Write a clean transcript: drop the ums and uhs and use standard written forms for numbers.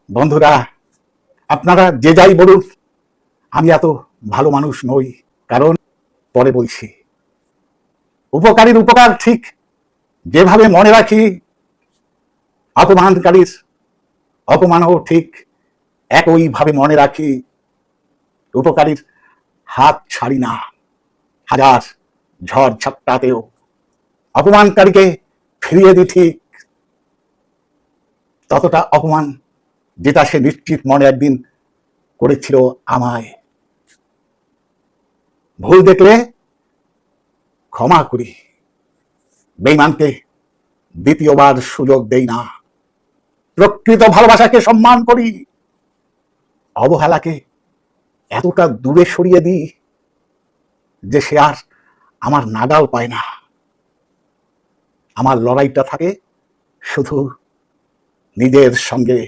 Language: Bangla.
বন্ধুরা, আপনারা যে যাই বলুন, আমি এত ভালো মানুষ নই। কারণ পরে বলছি, উপকারীর উপকার ঠিক যেভাবে মনে রাখি, অপমানকারীর অপমানও ঠিক একইভাবে মনে রাখি। উপকারীর হাত ছাড়ি না, হাজার ঝড় ঝাপটাতেও অপমানকারীকে ফিরিয়ে দিই ঠিক ততটা অপমান যেটা সে নিশ্চিত মনে একদিন করেছিল আমায়। ভুল দেখলে ক্ষমা করি, বেঈমানকে দ্বিতীয়বার সুযোগ দেই না। প্রকৃত ভালোবাসাকে সম্মান করি, অবহেলাকে এতটা দূরে সরিয়ে দিই যে সে আর আমার নাগাল পায় না। আমার লড়াইটা থাকে শুধু নিজের সঙ্গে।